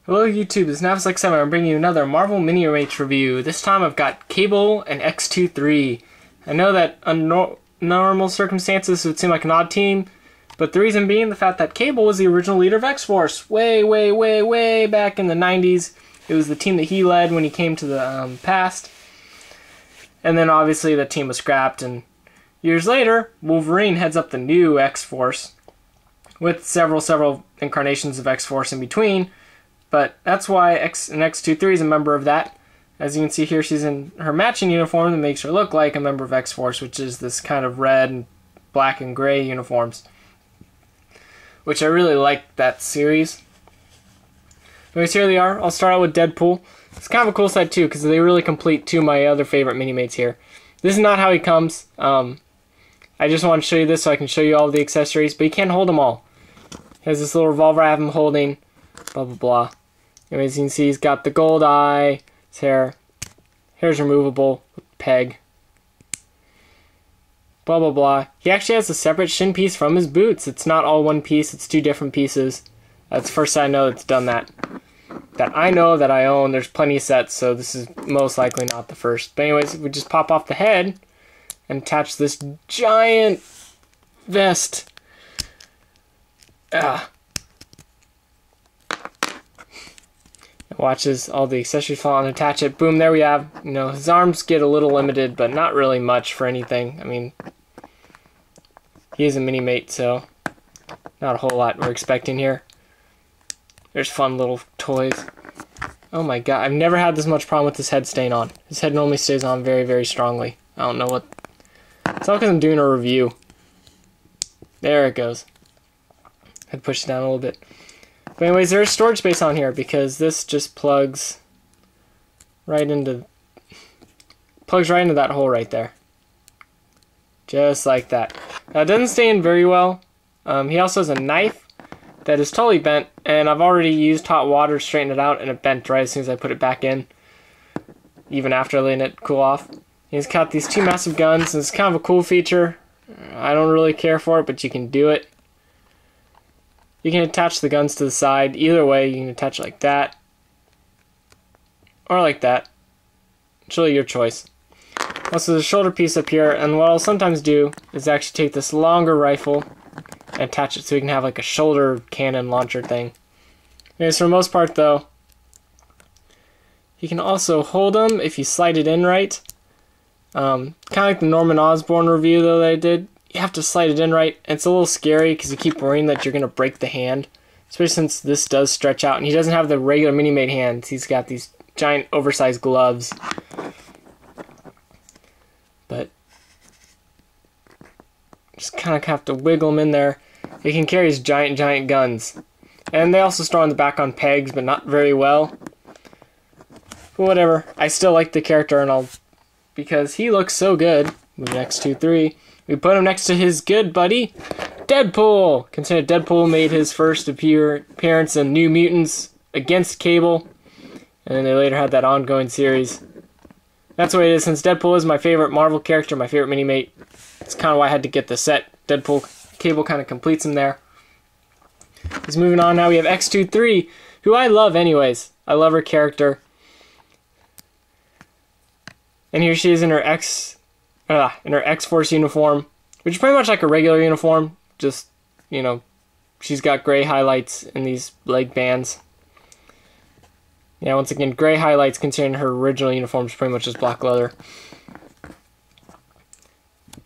Hello YouTube, it's X-23. I'm bringing you another Marvel Minimates review. This time I've got Cable and X-23. I know that under normal circumstances it would seem like an odd team, but the reason being the fact that Cable was the original leader of X-Force way back in the 90s. It was the team that he led when he came to the past. And then obviously the team was scrapped, and years later, Wolverine heads up the new X-Force with several incarnations of X-Force in between. But that's why X-23 is a member of that. As you can see here, she's in her matching uniform that makes her look like a member of X-Force, which is this kind of red and black and gray uniforms. Which I really like that series. Anyways, here they are. I'll start out with Deadpool. It's kind of a cool set too, because they really complete two of my other favorite Minimates here. This is not how he comes. I just want to show you this so I can show you all the accessories, but you can't hold them all. He has this little revolver I have him holding, blah blah blah. As you can see, he's got the gold eye, his hair's removable, peg, blah blah blah. He actually has a separate shin piece from his boots. It's not all one piece, it's two different pieces. That's the first time I know it's done that. That I know, that I own. There's plenty of sets, so this is most likely not the first. But anyways, we just pop off the head and attach this giant vest. Watches all the accessories fall and attach it. Boom, there we have. You know, his arms get a little limited, but not really much for anything. I mean, he is a Minimate, so not a whole lot we're expecting here. There's fun little toys. Oh my god, I've never had this much problem with his head staying on. His head normally stays on very strongly. I don't know what... It's all because I'm doing a review. There it goes. I had to push it down a little bit. But anyways, there's storage space on here because this just plugs right into that hole right there. Just like that. Now it doesn't stay in very well. He also has a knife that is totally bent, and I've already used hot water to straighten it out, and it bent right as soon as I put it back in, even after letting it cool off. He's got these two massive guns, and it's kind of a cool feature. I don't really care for it, but you can do it. You can attach the guns to the side. Either way, you can attach it like that, or like that. It's really your choice. Also, there's a shoulder piece up here, and what I'll sometimes do is actually take this longer rifle and attach it so you can have like a shoulder cannon launcher thing. Anyways, for the most part though, you can also hold them if you slide it in right. Kind of like the Norman Osborn review though that I did. You have to slide it in right, and it's a little scary because you keep worrying that you're going to break the hand, especially since this does stretch out, and he doesn't have the regular Minimate hands. He's got these giant oversized gloves. But just kind of have to wiggle them in there. He can carry his giant guns. And they also store on the back on pegs, but not very well. But whatever. I still like the character, and because he looks so good. Moving X-23. We put him next to his good buddy, Deadpool. Consider Deadpool made his first appearance in New Mutants against Cable. And then they later had that ongoing series. That's the way it is. Since Deadpool is my favorite Marvel character, my favorite Minimate, it's kind of why I had to get the set. Deadpool, Cable kind of completes him there. He's moving on now. We have X-23, who I love anyways. I love her character. And here she is in her X-Force uniform, which is pretty much like a regular uniform. Just, you know, she's got gray highlights in these leg bands. Yeah, once again, gray highlights considering her original uniform is pretty much just black leather.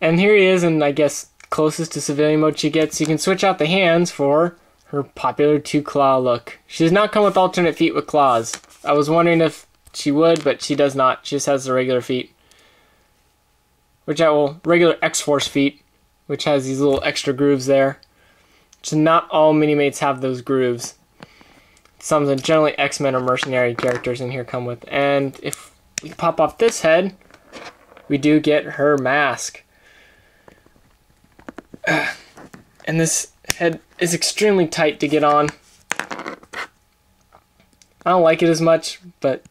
And here he is, and I guess closest to civilian mode she gets. You can switch out the hands for her popular two-claw look. She does not come with alternate feet with claws. I was wondering if she would, but she does not. She just has the regular feet. Regular X-Force feet, which has these little extra grooves there. So not all Minimates have those grooves. Some of the generally X-Men or mercenary characters in here come with. And if we pop off this head, we do get her mask. And this head is extremely tight to get on. I don't like it as much, but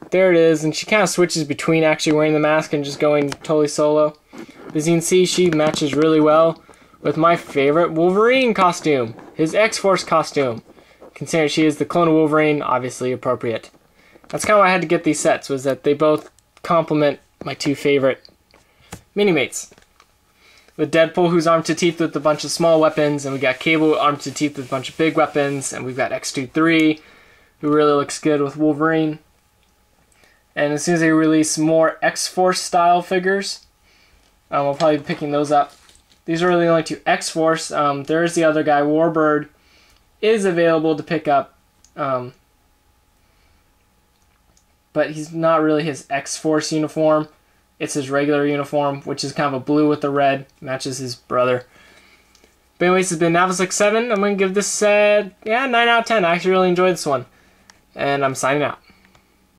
there it is. And she kind of switches between actually wearing the mask and just going totally solo. As you can see, she matches really well with my favorite Wolverine costume, his X-Force costume. considering she is the clone of Wolverine, obviously appropriate. That's kind of why I had to get these sets, was that they both complement my two favorite Minimates. With Deadpool, who's armed to teeth with a bunch of small weapons, and we got Cable armed to teeth with a bunch of big weapons, and we've got X-23, who really looks good with Wolverine. And as soon as they release more X-Force style figures, we'll probably be picking those up. These are really the only two. X-Force, there's the other guy, Warbird, is available to pick up, but he's not really his X-Force uniform. It's his regular uniform, which is kind of a blue with the red, matches his brother. But anyways, this has been Navilsix7. I'm going to give this set, 9 out of 10. I actually really enjoyed this one. And I'm signing out.